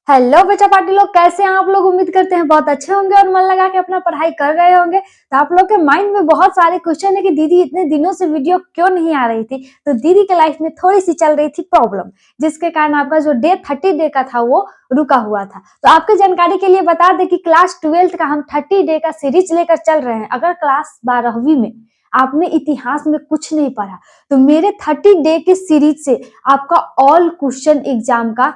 Hello बेटा party लोग, कैसे हैं आप लोग। उम्मीद करते हैं बहुत अच्छे होंगे और मन लगा के अपना पढ़ाई कर रहे होंगे। तो आप लोग के माइंड में बहुत सारे क्वेश्चन है कि दीदी इतने दिनों से वीडियो क्यों नहीं आ रही थी। तो दीदी के लाइफ में थोड़ी सी चल रही थी प्रॉब्लम, जिसके कारण आपका जो डे 30 डे का था वो रुका हुआ था। तो आपकी जानकारी के लिए बता दें कि क्लास 12th का हम 30 डे का सीरीज लेकर चल रहे हैं। अगर क्लास 12वीं में आपने इतिहास में कुछ नहीं पढ़ा तो मेरे 30 डे के सीरीज से आपका ऑल क्वेश्चन एग्जाम का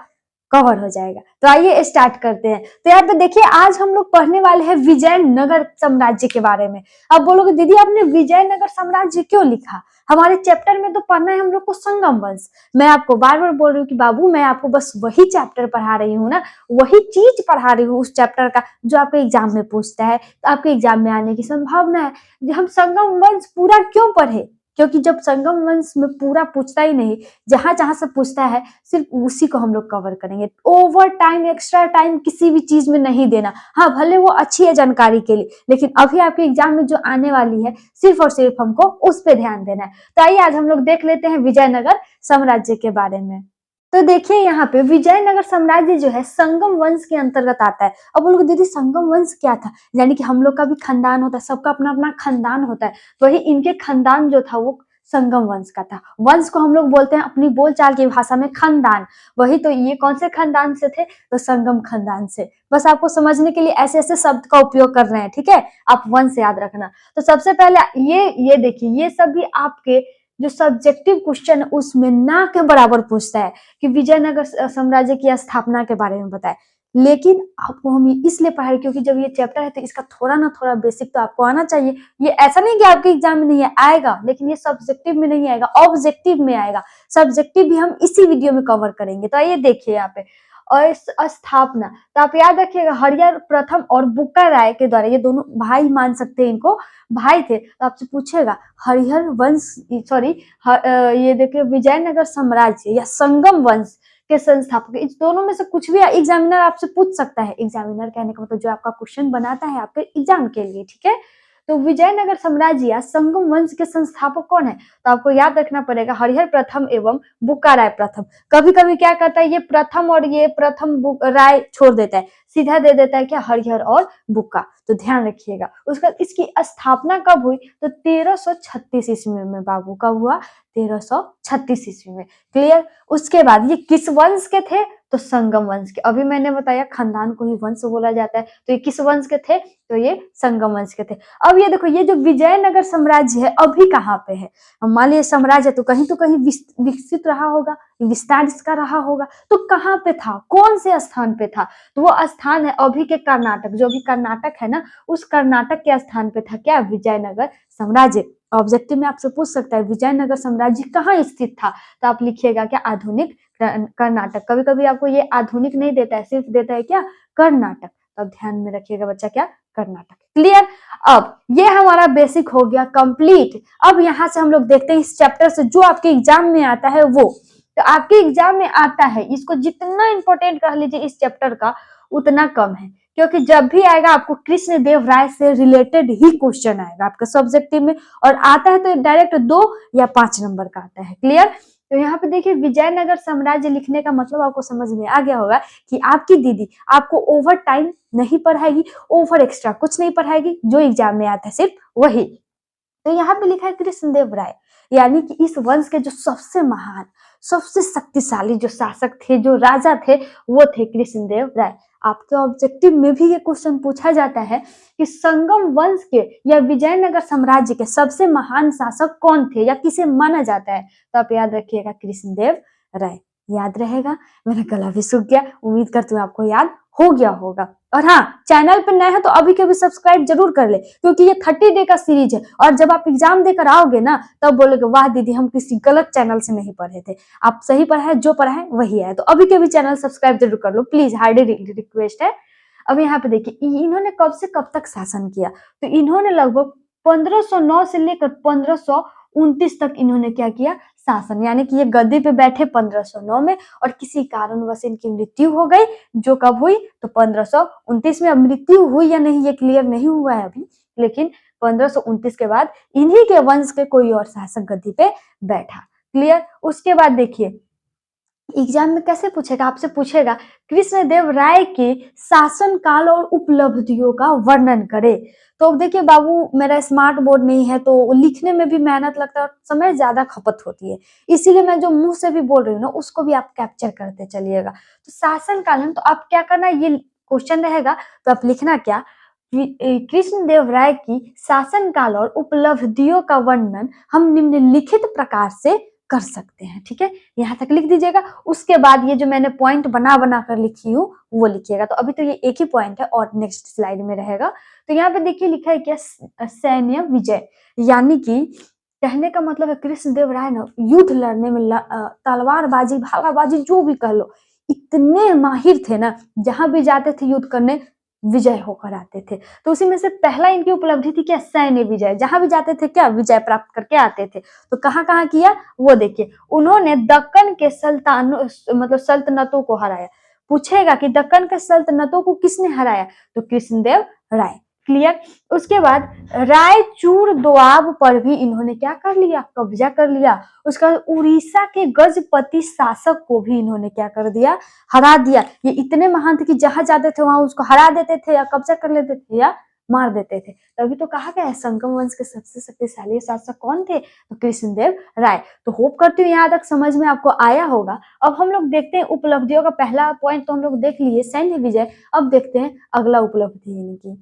कवर हो जाएगा। तो आइए स्टार्ट करते हैं। तो यहाँ पे देखिए, आज हम लोग पढ़ने वाले हैं विजयनगर साम्राज्य के बारे में। अब बोलोगे दीदी आपने विजयनगर साम्राज्य क्यों लिखा, हमारे चैप्टर में तो पढ़ना है हम लोग को संगम वंश। मैं आपको बार बार बोल रही हूँ कि बाबू मैं आपको बस वही चैप्टर पढ़ा रही हूँ ना, वही चीज पढ़ा रही हूँ उस चैप्टर का जो आपके एग्जाम में पूछता है, तो आपके एग्जाम में आने की संभावना है। हम संगम वंश पूरा क्यों पढ़े, क्योंकि जब संगम वंश में पूरा पूछता ही नहीं, जहां जहां से पूछता है सिर्फ उसी को हम लोग कवर करेंगे। ओवर टाइम एक्स्ट्रा टाइम किसी भी चीज में नहीं देना। हाँ भले वो अच्छी है जानकारी के लिए, लेकिन अभी आपके एग्जाम में जो आने वाली है सिर्फ और सिर्फ हमको उस पर ध्यान देना है। तो आइए आज हम लोग देख लेते हैं विजयनगर साम्राज्य के बारे में। तो देखिए यहाँ पे विजयनगर साम्राज्य जो है संगम वंश के अंतर्गत आता है। अब लोग दीदी संगम वंश क्या था, यानी कि हम लोग का भी खानदान होता है, सबका अपना अपना खानदान होता है। वही इनके खानदान जो था वो संगम वंश का था। वंश को हम लोग बोलते हैं अपनी बोलचाल की भाषा में खानदान। वही तो ये कौन से खानदान से थे, तो संगम खानदान से। बस आपको समझने के लिए ऐसे ऐसे शब्द का उपयोग कर रहे हैं, ठीक है। आप वंश याद रखना। तो सबसे पहले ये देखिए, ये सब भी आपके जो सब्जेक्टिव क्वेश्चन है उसमें ना के बराबर पूछता है कि विजयनगर साम्राज्य की स्थापना के बारे में बताए। लेकिन आपको हम इसलिए पढ़ाई क्योंकि जब ये चैप्टर है तो इसका थोड़ा ना थोड़ा बेसिक तो आपको आना चाहिए। ये ऐसा नहीं कि आपके एग्जाम में नहीं आएगा, लेकिन ये सब्जेक्टिव में नहीं आएगा, ऑब्जेक्टिव में आएगा। सब्जेक्टिव भी हम इसी वीडियो में कवर करेंगे। तो आइए देखिए यहाँ पे और स्थापना। तो आप याद रखिएगा हरिहर प्रथम और बुक्का राय के द्वारा, ये दोनों भाई मान सकते हैं, इनको भाई थे। तो आपसे पूछेगा हरिहर वंश, सॉरी ये देखिए विजयनगर साम्राज्य या संगम वंश के संस्थापक, इस दोनों में से कुछ भी एग्जामिनर आपसे पूछ सकता है। एग्जामिनर कहने का मतलब जो आपका क्वेश्चन बनाता है आपके एग्जाम के लिए, ठीक है। तो विजयनगर साम्राज्य या संगम वंश के संस्थापक कौन है, तो आपको याद रखना पड़ेगा हरिहर प्रथम एवं बुक्का राय प्रथम। कभी कभी क्या करता है ये प्रथम और ये प्रथम राय छोड़ देता है, सीधा दे देता है क्या हरिहर और बुक्का। तो ध्यान रखिएगा। उसका इसकी स्थापना कब हुई, तो 1336 ईस्वी में बाबू। कब हुआ, 1336 ईस्वी में। क्लियर। उसके बाद ये किस वंश के थे, तो संगम वंश के। अभी मैंने बताया खानदान को ही वंश बोला जाता है, तो ये किस वंश के थे, तो ये संगम वंश के थे। अब ये देखो ये जो विजयनगर साम्राज्य है अभी कहाँ पे है। मान लीजिए साम्राज्य तो कहीं विकसित रहा होगा, विस्तार इसका रहा होगा, तो कहाँ पे था, कौन से स्थान पे था, तो वो स्थान है अभी के कर्नाटक, जो भी कर्नाटक है ना, उस कर्नाटक के स्थान पे था क्या, विजयनगर साम्राज्य। ऑब्जेक्टिव में आपसे पूछ सकता है विजयनगर साम्राज्य कहाँ स्थित था, तो आप लिखिएगा क्या आधुनिक कर्नाटक। कभी कभी आपको ये आधुनिक नहीं देता है, सिर्फ देता है क्या कर्नाटक। तो ध्यान में रखिएगा बच्चा क्या कर्नाटक। क्लियर। अब ये हमारा बेसिक हो गया कंप्लीट। अब यहाँ से हम लोग देखते हैं इस चैप्टर से जो आपके एग्जाम में आता है वो। तो आपके एग्जाम में आता है, इसको जितना इंपॉर्टेंट कह लीजिए इस चैप्टर का उतना कम है, क्योंकि जब भी आएगा आपको कृष्ण देव राय से रिलेटेड ही क्वेश्चन आएगा आपका सब्जेक्टिव में, और आता है तो डायरेक्ट 2 या 5 नंबर का आता है। क्लियर। तो यहाँ पे देखिए विजयनगर साम्राज्य लिखने का मतलब आपको समझ में आ गया होगा कि आपकी दीदी आपको ओवर टाइम नहीं पढ़ाएगी, ओवर एक्स्ट्रा कुछ नहीं पढ़ाएगी, जो एग्जाम में आता है सिर्फ वही। तो यहाँ पे लिखा है कृष्णदेव राय, यानी कि इस वंश के जो सबसे महान सबसे शक्तिशाली जो शासक थे, जो राजा थे, वो थे कृष्णदेव राय। आपके ऑब्जेक्टिव में भी ये क्वेश्चन पूछा जाता है कि संगम वंश के या विजयनगर साम्राज्य के सबसे महान शासक कौन थे या किसे माना जाता है, तो आप याद रखिएगा कृष्णदेव राय। याद रहेगा। मेरा गला भी सूख गया, उम्मीद करती हूँ आपको याद हो गया होगा। और हाँ, चैनल पर नए हैं तो अभी के भी सब्सक्राइब जरूर कर ले, क्योंकि ये 30 डे का सीरीज है, और जब आप एग्जाम देकर आओगे ना तब बोलोगे वाह दीदी हम किसी गलत चैनल से नहीं पढ़े थे, आप सही पढ़ा है, जो पढ़ा है वही है। तो अभी के भी चैनल सब्सक्राइब जरूर कर लो प्लीज, हार्डली रिक्वेस्ट है। अब यहाँ पे देखिए इन्होंने कब से कब तक शासन किया, तो इन्होंने लगभग 1509 से लेकर 1529 तक इन्होंने क्या किया, शासन। यानी कि ये गद्दी पे बैठे 1509 में, और किसी कारणवश इनकी मृत्यु हो गई, जो कब हुई, तो 1529 में। अब मृत्यु हुई या नहीं ये क्लियर नहीं हुआ है अभी, लेकिन 1529 के बाद इन्हीं के वंश के कोई और शासक गद्दी पे बैठा। क्लियर। उसके बाद देखिए एग्जाम में कैसे पूछेगा, आपसे पूछेगा कृष्णदेव राय के शासन काल और उपलब्धियों का वर्णन करे। तो अब देखिए बाबू, मेरा स्मार्ट बोर्ड नहीं है तो लिखने में भी मेहनत लगता है और समय ज्यादा खपत होती है, इसीलिए मैं जो मुंह से भी बोल रही हूँ ना उसको भी आप कैप्चर करते चलिएगा। तो शासन काल है तो आप क्या करना, ये क्वेश्चन रहेगा तो आप लिखना क्या, कृष्णदेव राय की शासन काल और उपलब्धियों का वर्णन हम निम्नलिखित प्रकार से कर सकते हैं। ठीक है, यहाँ तक लिख दीजिएगा। उसके बाद ये जो मैंने पॉइंट बना बना कर लिखी हूँ वो लिखिएगा। तो अभी तो ये एक ही पॉइंट है और नेक्स्ट स्लाइड में रहेगा। तो यहाँ पे देखिए लिखा है क्या, सैन्य विजय, यानी कि कहने का मतलब है कृष्णदेव राय ना युद्ध लड़ने में तलवारबाजी भालाबाजी जो भी कह लो इतने माहिर थे ना, जहां भी जाते थे युद्ध करने विजय होकर आते थे। तो उसी में से पहला इनकी उपलब्धि थी क्या, सैन्य विजय, जहां भी जाते थे क्या विजय प्राप्त करके आते थे। तो कहाँ कहाँ किया वो देखिए, उन्होंने दक्कन के सल्तनतों को हराया। पूछेगा कि दक्कन के सल्तनतों को किसने हराया, तो कृष्णदेव राय। क्लियर। उसके बाद रायचूर दोआब पर भी इन्होंने क्या कर लिया, कब्जा कर लिया। उसके बाद उड़ीसा के गजपति शासक को भी इन्होंने क्या कर दिया, हरा दिया। ये इतने महान थे कि जहां जाते थे वहां उसको हरा देते थे या कब्जा कर लेते थे या मार देते थे। तभी तो कहा गया है संगम वंश के सबसे शक्तिशाली शासक कौन थे, तो कृष्णदेव राय। तो होप करती हूँ यहाँ तक समझ में आपको आया होगा। अब हम लोग देखते हैं उपलब्धियों का पहला पॉइंट तो हम लोग देख लिए सैन्य विजय। अब देखते हैं अगला उपलब्धि इनकी।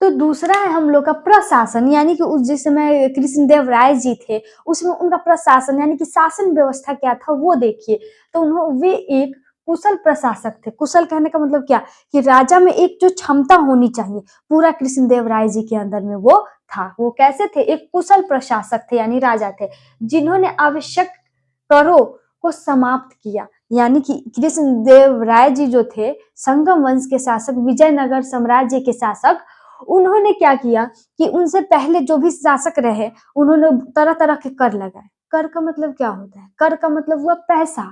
तो दूसरा है हम लोग का प्रशासन, यानी कि उस जिस समय कृष्णदेव राय जी थे उसमें उनका प्रशासन यानी कि शासन व्यवस्था क्या था वो देखिए। तो वे एक कुशल प्रशासक थे। कुशल कहने का मतलब क्या, कि राजा में एक जो क्षमता होनी चाहिए पूरा कृष्णदेव राय जी के अंदर में वो था। वो कैसे थे, एक कुशल प्रशासक थे यानी राजा थे, जिन्होंने आवश्यक करों को समाप्त किया। यानी कि कृष्णदेव राय जी जो थे संगम वंश के शासक, विजयनगर साम्राज्य के शासक, उन्होंने क्या किया कि उनसे पहले जो भी शासक रहे उन्होंने तरह तरह के कर लगाए। कर का मतलब क्या होता है, कर का मतलब हुआ पैसा,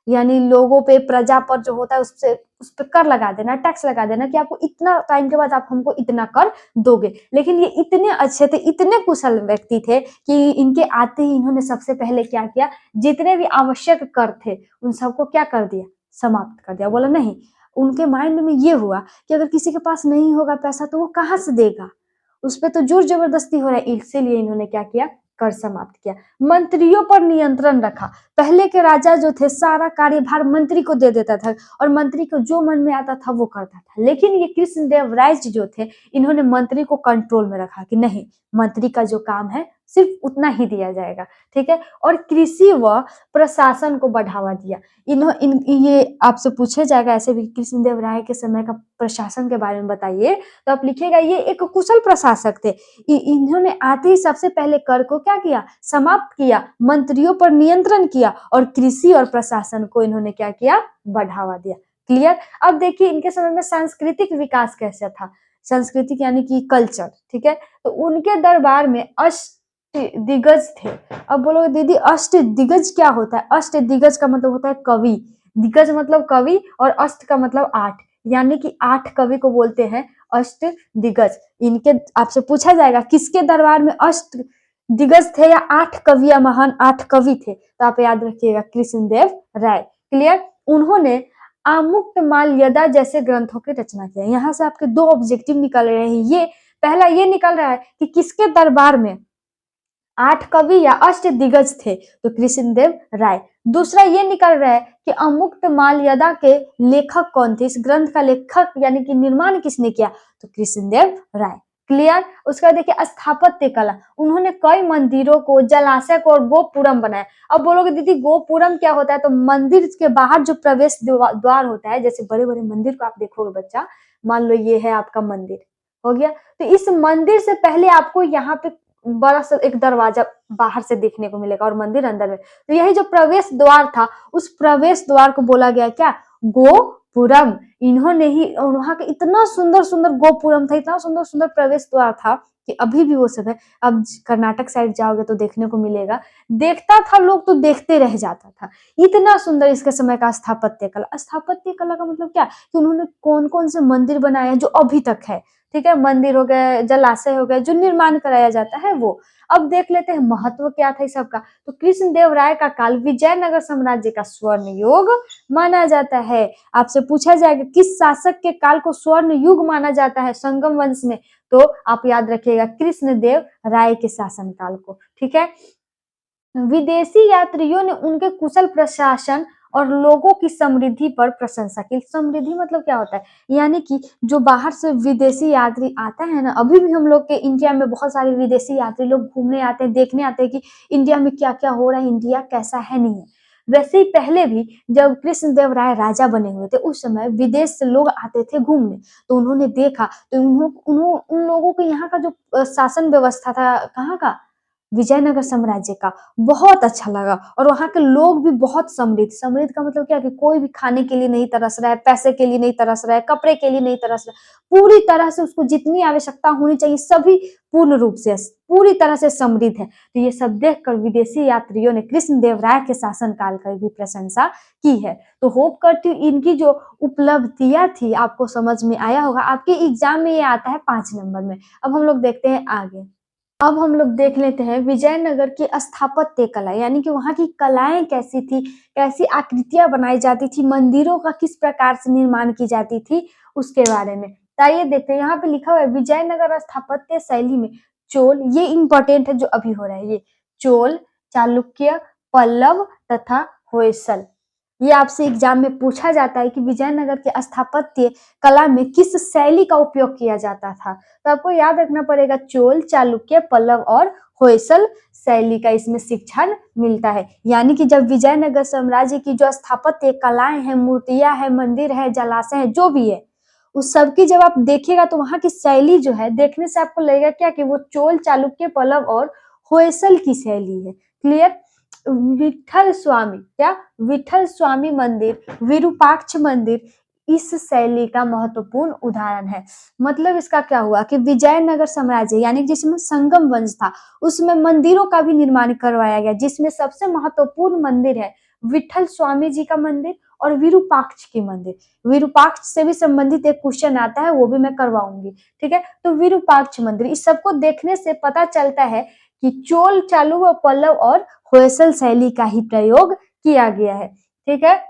यानी लोगों पे प्रजा पर जो होता है उससे उस पर कर लगा देना, टैक्स लगा देना कि आपको इतना टाइम के बाद आप हमको इतना कर दोगे। लेकिन ये इतने अच्छे थे, इतने कुशल व्यक्ति थे कि इनके आते ही इन्होंने सबसे पहले क्या किया, जितने भी आवश्यक कर थे उन सबको क्या कर दिया, समाप्त कर दिया। बोला नहीं, उनके माइंड में ये हुआ कि अगर किसी के पास नहीं होगा पैसा तो वो कहाँ से देगा, उस पर तो जोर जबरदस्ती हो रहा है। इसीलिए इन्होंने क्या किया, कर समाप्त किया। मंत्रियों पर नियंत्रण रखा। पहले के राजा जो थे सारा कार्यभार मंत्री को दे देता था और मंत्री को जो मन में आता था वो करता था। लेकिन ये कृष्णदेव राय जी जो थे इन्होंने मंत्री को कंट्रोल में रखा कि नहीं, मंत्री का जो काम है सिर्फ उतना ही दिया जाएगा। ठीक है। और कृषि व प्रशासन को बढ़ावा दिया। ये आपसे पूछा जाएगा ऐसे भी, कृष्णदेव राय के समय का प्रशासन के बारे में बताइए, तो आप लिखिएगा ये एक कुशल प्रशासक थे। इन्होंने आते ही सबसे पहले कर को क्या किया, समाप्त किया, मंत्रियों पर नियंत्रण किया और कृषि और प्रशासन को इन्होंने क्या किया, बढ़ावा दिया। क्लियर। अब देखिए इनके समय में सांस्कृतिक विकास कैसा था, सांस्कृतिक यानी कि कल्चर। ठीक है। तो उनके दरबार में अष्ट दिग्गज थे। अब बोलोगे दीदी अष्ट दिग्गज क्या होता है, अष्ट दिग्गज का मतलब होता है कवि, दिग्गज मतलब कवि और अष्ट का मतलब 8, यानी कि 8 कवि को बोलते हैं अष्ट दिग्गज। इनके आपसे पूछा जाएगा किसके दरबार में अष्ट दिग्गज थे या 8 कवि या महान 8 कवि थे, तो आप याद रखिएगा कृष्णदेव राय। क्लियर। उन्होंने आमुक्त माल्यदा जैसे ग्रंथों की रचना की। यहाँ से आपके 2 ऑब्जेक्टिव निकल रहे हैं। ये पहला ये निकल रहा है कि किसके दरबार में 8 कवि या अष्ट दिग्गज थे, तो कृष्णदेव राय। दूसरा ये निकल रहा है कि अमुक्त माल्यदा के लेखक कौन थे, इस ग्रंथ का लेखक यानी कि निर्माण किसने किया, तो कृष्णदेव राय। क्लियर। उसका देखिए स्थापत्य कला, उन्होंने कई मंदिरों को, जलाशय को और गोपुरम बनाया। अब बोलोगे दीदी गोपुरम क्या होता है, तो मंदिर के बाहर जो प्रवेश द्वार होता है, जैसे बड़े बड़े मंदिर को आप देखोगे बच्चा, मान लो ये है आपका मंदिर हो गया, तो इस मंदिर से पहले आपको यहाँ पे बड़ा सा एक दरवाजा बाहर से देखने को मिलेगा और मंदिर अंदर में। तो यही जो प्रवेश द्वार था उस प्रवेश द्वार को बोला गया क्या, गोपुरम। इन्होंने ही, वहां का इतना सुंदर सुंदर गोपुरम था, इतना सुंदर सुंदर प्रवेश द्वार था कि अभी भी वो सब है। अब कर्नाटक साइड जाओगे तो देखने को मिलेगा। देखता था लोग तो देखते रह जाता था, इतना सुंदर इसके समय का स्थापत्य कला। स्थापत्य कला का मतलब क्या कि उन्होंने कौन कौन से मंदिर बनाए हैं जो अभी तक है, ठीक है, मंदिर हो गए, जलाशय हो गए, जो निर्माण कराया जाता है वो। अब देख लेते हैं महत्व क्या था इस सब का। तो कृष्णदेव राय का काल विजयनगर साम्राज्य का स्वर्ण युग माना जाता है। आपसे पूछा जाएगा किस शासक के काल को स्वर्ण युग माना जाता है संगम वंश में, तो आप याद रखिएगा कृष्णदेव राय के शासनकाल को, ठीक है। विदेशी यात्रियों ने उनके कुशल प्रशासन और लोगों की समृद्धि पर प्रशंसा की। समृद्धि मतलब क्या होता है, यानी कि जो बाहर से विदेशी यात्री आता है ना, अभी भी हम लोग के इंडिया में बहुत सारे विदेशी यात्री लोग घूमने आते हैं, देखने आते हैं कि इंडिया में क्या क्या हो रहा है, इंडिया कैसा है नहीं है। वैसे ही पहले भी जब कृष्णदेव राय राजा बने हुए थे उस समय विदेश से लोग आते थे घूमने, तो उन्होंने देखा तो उन लोगों को यहाँ का जो शासन व्यवस्था था, कहाँ का, विजयनगर साम्राज्य का, बहुत अच्छा लगा। और वहां के लोग भी बहुत समृद्ध। समृद्ध का मतलब क्या कि कोई भी खाने के लिए नहीं तरस रहा है, पैसे के लिए नहीं तरस रहा है, कपड़े के लिए नहीं तरस रहा है, पूरी तरह से उसको जितनी आवश्यकता होनी चाहिए सभी पूर्ण रूप से पूरी तरह से समृद्ध है। तो ये सब देखकर विदेशी यात्रियों ने कृष्णदेव राय के शासन काल की भी प्रशंसा की है। तो होप करती हूँ इनकी जो उपलब्धियां थी आपको समझ में आया होगा। आपके एग्जाम में ये आता है 5 नंबर में। अब हम लोग देखते हैं आगे। अब हम लोग देख लेते हैं विजयनगर की स्थापत्य कला, यानी कि वहां की कलाएं कैसी थी, कैसी आकृतियां बनाई जाती थी, मंदिरों का किस प्रकार से निर्माण की जाती थी, उसके बारे में। तो आइए देखते हैं, यहाँ पे लिखा हुआ है विजयनगर स्थापत्य शैली में चोल, ये इंपॉर्टेंट है जो अभी हो रहा है, ये चोल, चालुक्य, पल्लव तथा होयसल। ये आपसे एग्जाम में पूछा जाता है कि विजयनगर के स्थापत्य कला में किस शैली का उपयोग किया जाता था। तो आपको याद रखना पड़ेगा चोल, चालुक्य, पल्लव और होयसल शैली का इसमें शिक्षण मिलता है। यानी कि जब विजयनगर साम्राज्य की जो स्थापत्य कलाएं हैं, मूर्तियां हैं, मंदिर है, जलाशय है, जो भी है, उस सबकी जब आप देखिएगा तो वहां की शैली जो है देखने से आपको लगेगा क्या कि वो चोल, चालुक्य, पल्लव और होयसल की शैली है। क्लियर। विठल स्वामी, क्या, विठल स्वामी मंदिर, विरूपाक्ष मंदिर इस शैली का महत्वपूर्ण उदाहरण है। मतलब इसका क्या हुआ कि विजयनगर साम्राज्य यानी जिसमें संगम वंश था उसमें मंदिरों का भी निर्माण करवाया गया, जिसमें सबसे महत्वपूर्ण मंदिर है विठल स्वामी जी का मंदिर और विरूपाक्ष की मंदिर। विरूपाक्ष से भी संबंधित एक क्वेश्चन आता है, वो भी मैं करवाऊंगी, ठीक है। तो विरूपाक्ष मंदिर, इस सबको देखने से पता चलता है कि चोल, चालु व पल्लव और होयसल शैली का ही प्रयोग किया गया है, ठीक है।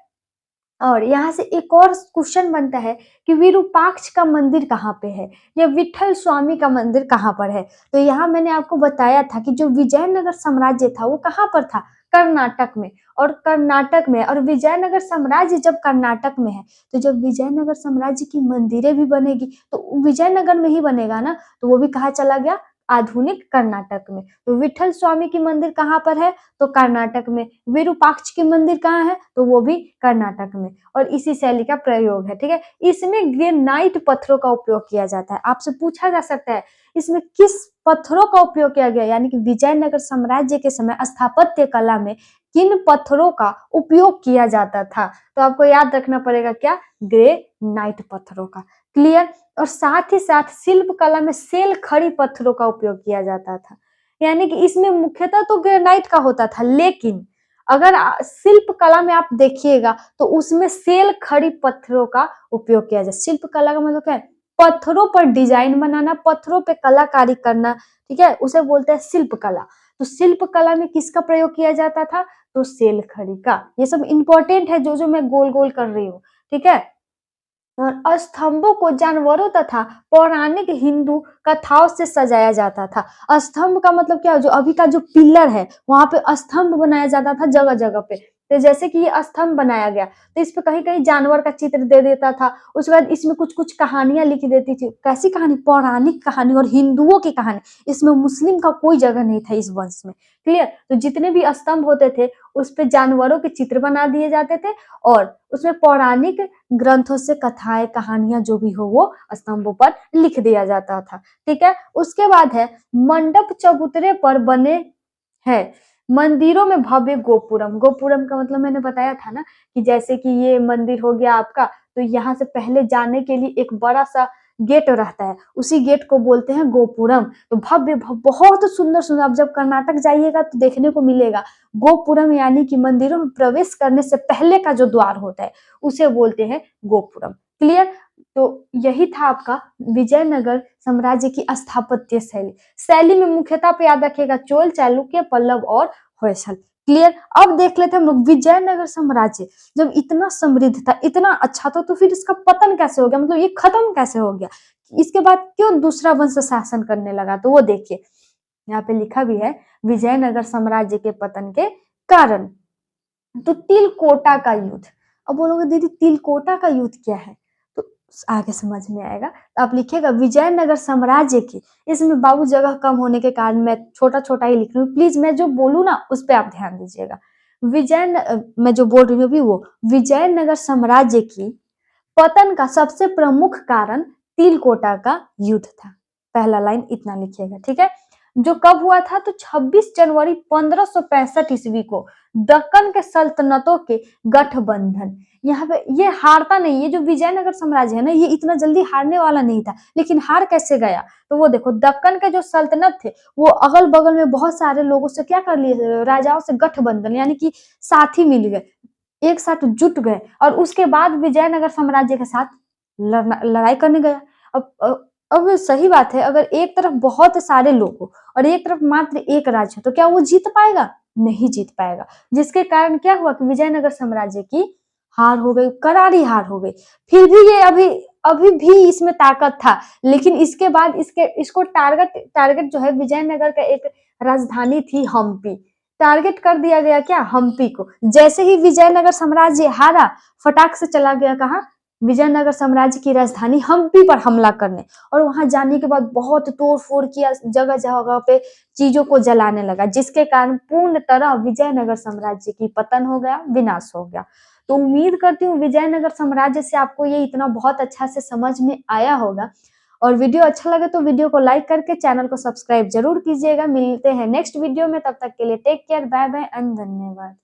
और यहाँ से एक और क्वेश्चन बनता है कि विरूपाक्ष का मंदिर कहाँ पे है या विठल स्वामी का मंदिर कहाँ पर है। तो यहाँ मैंने आपको बताया था कि जो विजयनगर साम्राज्य था वो कहाँ पर था, कर्नाटक में। और कर्नाटक में, और विजयनगर साम्राज्य जब कर्नाटक में है तो जब विजयनगर साम्राज्य की मंदिरें भी बनेगी तो विजयनगर में ही बनेगा ना, तो वो भी कहाँ चला गया, आधुनिक कर्नाटक में। तो विठल स्वामी की मंदिर कहाँ पर है, तो कर्नाटक में। विरूपाक्ष की मंदिर कहाँ है, तो वो भी कर्नाटक में। और इसी शैली का प्रयोग है, ठीक है। इसमें ग्रेनाइट पत्थरों का उपयोग किया जाता है। आपसे पूछा जा सकता है इसमें किस पत्थरों का उपयोग किया गया, यानी कि विजयनगर साम्राज्य के समय स्थापत्य कला में किन पत्थरों का उपयोग किया जाता था। तो आपको याद रखना पड़ेगा क्या, ग्रेनाइट पत्थरों का। क्लियर। और साथ ही साथ शिल्प कला में सेल खड़ी पत्थरों का उपयोग किया जाता था। यानी कि इसमें मुख्यतः तो ग्रेनाइट का होता था, लेकिन अगर शिल्प कला में आप देखिएगा तो उसमें सेल खड़ी पत्थरों का उपयोग किया जाए। शिल्प कला का मतलब क्या है, पत्थरों पर डिजाइन बनाना, पत्थरों पे कलाकारी करना, ठीक है, उसे बोलते हैं शिल्प कला। तो शिल्प कला में किसका प्रयोग किया जाता था, तो सेल खड़ी का। ये सब इंपॉर्टेंट है जो जो मैं गोल गोल कर रही हूँ, ठीक है। और स्तंभों को जानवरों तथा पौराणिक हिंदू कथाओं से सजाया जाता था। स्तंभ का मतलब क्या है, जो अभी का जो पिलर है वहां पे स्तंभ बनाया जाता था जगह जगह पे। तो जैसे कि ये स्तंभ बनाया गया तो इस पे कहीं कहीं जानवर का चित्र दे देता था, उसके बाद इसमें कुछ कुछ कहानियां लिख देती थी। कैसी कहानी, पौराणिक कहानी और हिंदुओं की कहानी। इसमें मुस्लिम का कोई जगह नहीं था इस वंश में। क्लियर। तो जितने भी स्तंभ होते थे उस पे जानवरों के चित्र बना दिए जाते थे और उसमें पौराणिक ग्रंथों से कथाएं, कहानियां जो भी हो वो स्तंभों पर लिख दिया जाता था, ठीक है। उसके बाद है मंडप चबूतरे पर बने हैं मंदिरों में भव्य गोपुरम। गोपुरम का मतलब मैंने बताया था ना कि जैसे कि ये मंदिर हो गया आपका, तो यहाँ से पहले जाने के लिए एक बड़ा सा गेट रहता है, उसी गेट को बोलते हैं गोपुरम। तो बहुत सुंदर सुंदर, आप जब कर्नाटक जाइएगा तो देखने को मिलेगा गोपुरम, यानी कि मंदिरों में प्रवेश करने से पहले का जो द्वार होता है उसे बोलते हैं गोपुरम। क्लियर? तो यही था आपका विजयनगर साम्राज्य की स्थापत्य शैली। शैली में मुख्यतः पे याद रखिएगा चोल, चालुक्य, पल्लव और होयसल। क्लियर? अब देख लेते हैं हम लोग विजयनगर साम्राज्य जब इतना समृद्ध था, इतना अच्छा था, तो फिर इसका पतन कैसे हो गया, मतलब ये खत्म कैसे हो गया, इसके बाद क्यों दूसरा वंश शासन करने लगा, तो वो देखिए यहाँ पे लिखा भी है विजयनगर साम्राज्य के पतन के कारण। तो तिलकोटा का युद्ध। अब बोलोगे दीदी तिलकोटा का युद्ध क्या है, तो आगे समझ में आएगा। तो आप लिखिएगा विजयनगर साम्राज्य की, इसमें बाबू जगह कम होने के कारण मैं छोटा छोटा ही लिख रही हूँ, प्लीज मैं जो बोलूँ ना उस पर आप ध्यान दीजिएगा। मैं जो बोल रही हूँ अभी वो विजयनगर साम्राज्य की पतन का सबसे प्रमुख कारण तिलकोटा का युद्ध था। पहला लाइन इतना लिखिएगा, ठीक है। जो कब हुआ था, तो 26 जनवरी 1565 ईस्वी को दक्कन के सल्तनतों के गठबंधन। यहाँ पे ये हारता नहीं, ये जो विजयनगर साम्राज्य है ना, ये इतना जल्दी हारने वाला नहीं था, लेकिन हार कैसे गया, तो वो देखो दक्कन के जो सल्तनत थे वो अगल बगल में बहुत सारे लोगों से क्या कर लिए, राजाओं से गठबंधन, यानी कि साथी मिल गए, एक साथ जुट गए, और उसके बाद विजयनगर साम्राज्य के साथ लड़ाई करने गया। अब सही बात है, अगर एक तरफ बहुत सारे लोग हो और एक तरफ मात्र एक राज्य हो, तो क्या वो जीत पाएगा, नहीं जीत पाएगा। जिसके कारण क्या हुआ कि विजयनगर साम्राज्य की हार हो गई, करारी हार हो गई। फिर भी ये अभी अभी भी इसमें ताकत था, लेकिन इसके बाद इसको टारगेट जो है विजयनगर का एक राजधानी थी हम्पी, टारगेट कर दिया गया क्या, हम्पी को। जैसे ही विजयनगर साम्राज्य हारा, फटाक से चला गया कहाँ, विजयनगर साम्राज्य की राजधानी हम्पी पर हमला करने, और वहां जाने के बाद बहुत तोड़ फोड़ किया, जगह जगह पे चीजों को जलाने लगा, जिसके कारण पूर्ण तरह विजयनगर साम्राज्य की पतन हो गया, विनाश हो गया। तो उम्मीद करती हूँ विजयनगर साम्राज्य से आपको ये इतना बहुत अच्छा से समझ में आया होगा। और वीडियो अच्छा लगे तो वीडियो को लाइक करके चैनल को सब्सक्राइब जरूर कीजिएगा। मिलते हैं नेक्स्ट वीडियो में, तब तक के लिए take care, bye bye and धन्यवाद।